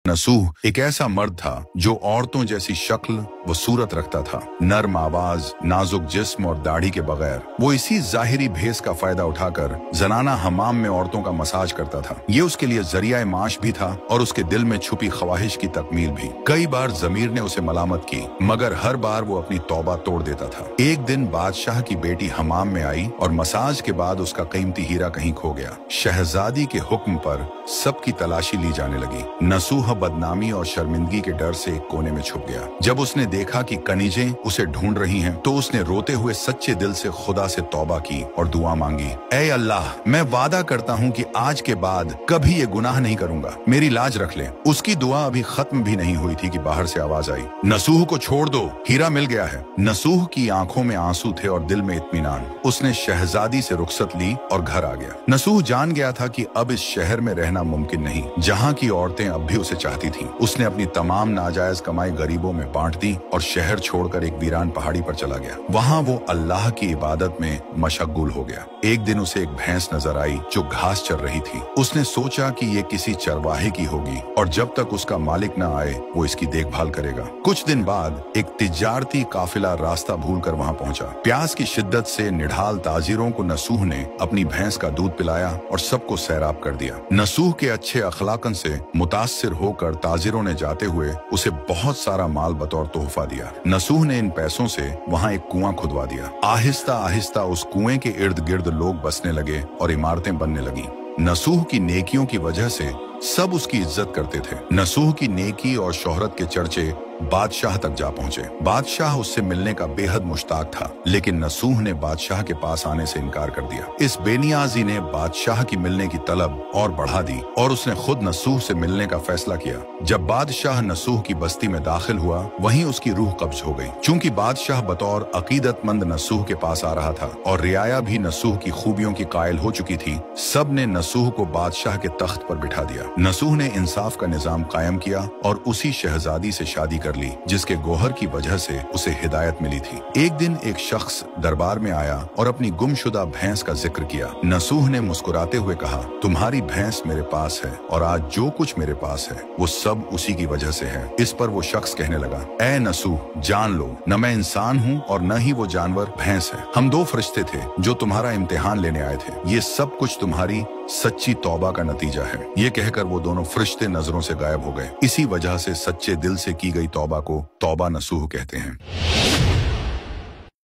नसूह एक ऐसा मर्द था जो औरतों जैसी शक्ल व सूरत रखता था, नर्म आवाज, नाजुक जिस्म और दाढ़ी के बगैर। वो इसी जाहिरी भेस का फायदा उठाकर जनाना हमाम में औरतों का मसाज करता था। ये उसके लिए जरिया माश भी था और उसके दिल में छुपी ख्वाहिश की तकमील भी। कई बार जमीर ने उसे मलामत की, मगर हर बार वो अपनी तौबा तोड़ देता था। एक दिन बादशाह की बेटी हमाम में आई और मसाज के बाद उसका कीमती हीरा कहीं खो गया। शहजादी के हुक्म पर सबकी तलाशी ली जाने लगी। नसूह बदनामी और शर्मिंदगी के डर से एक कोने में छुप गया। जब उसने देखा कि कनीजें उसे ढूंढ रही हैं, तो उसने रोते हुए सच्चे दिल से खुदा से तौबा की और दुआ मांगी, ऐ अल्लाह, मैं वादा करता हूँ कि आज के बाद कभी ये गुनाह नहीं करूंगा, मेरी लाज रख ले। उसकी दुआ अभी खत्म भी नहीं हुई थी कि बाहर से आवाज आई, नसूह को छोड़ दो, हीरा मिल गया है। नसूह की आंखों में आंसू थे और दिल में इत्मीनान। उसने शहजादी से रुखसत ली और घर आ गया। नसूह जान गया था कि अब इस शहर में रहना मुमकिन नहीं, जहाँ की औरतें अब भी उसे चाहती थीं। उसने अपनी तमाम नाजायज कमाई गरीबों में बांट दी और शहर छोड़कर एक वीरान पहाड़ी पर चला गया। वहाँ वो अल्लाह की इबादत में मशगूल हो गया। एक दिन उसे एक भैंस नजर आई जो घास चर रही थी। उसने सोचा कि ये किसी चरवाहे की होगी और जब तक उसका मालिक न आए वो इसकी देखभाल करेगा। कुछ दिन बाद एक तिजारती काफिला रास्ता भूलकर वहाँ पहुंचा। प्यास की शिद्दत से निढाल ताजिरों को नसूह ने अपनी भैंस का दूध पिलाया और सबको सैराब कर दिया। नसूह के अच्छे अखलाकन से मुतासिर होकर ताजिरों ने जाते हुए उसे बहुत सारा माल बतौर तोहफा दिया। नसूह ने इन पैसों से वहाँ एक कुआं खुदवा दिया। आहिस्ता आहिस्ता उस कुएं के इर्द गिर्द लोग बसने लगे और इमारतें बनने लगी। नसूह की नेकियों की वजह से सब उसकी इज्जत करते थे। नसूह की नेकी और शोहरत के चर्चे बादशाह तक जा पहुंचे। बादशाह उससे मिलने का बेहद मुश्ताक था, लेकिन नसूह ने बादशाह के पास आने से इनकार कर दिया। इस बेनियाजी ने बादशाह की मिलने की तलब और बढ़ा दी और उसने खुद नसूह से मिलने का फैसला किया। जब बादशाह नसूह की बस्ती में दाखिल हुआ, वहीं उसकी रूह कब्ज हो गई। चूंकि बादशाह बतौर अकीदतमंद नसूह के पास आ रहा था और रियाया भी नसूह की खूबियों की कायल हो चुकी थी, सब ने नसूह को बादशाह के तख्त पर बिठा दिया। नसूह ने इंसाफ का निजाम कायम किया और उसी शहजादी से शादी कर ली जिसके गोहर की वजह से उसे हिदायत मिली थी। एक दिन एक शख्स दरबार में आया और अपनी गुमशुदा भैंस का जिक्र किया। नसूह ने मुस्कुराते हुए कहा, तुम्हारी भैंस मेरे पास है और आज जो कुछ मेरे पास है वो सब उसी की वजह से है। इस पर वो शख्स कहने लगा, ऐ नसूह, जान लो, न मैं इंसान हूँ और न ही वो जानवर भैंस है। हम दो फरिश्ते थे जो तुम्हारा इम्तिहान लेने आए थे। ये सब कुछ तुम्हारी सच्ची तौबा का नतीजा है। ये कहकर वो दोनों फरिश्ते नजरों से गायब हो गए। इसी वजह से सच्चे दिल से की गई तौबा को तौबा नसूह कहते हैं।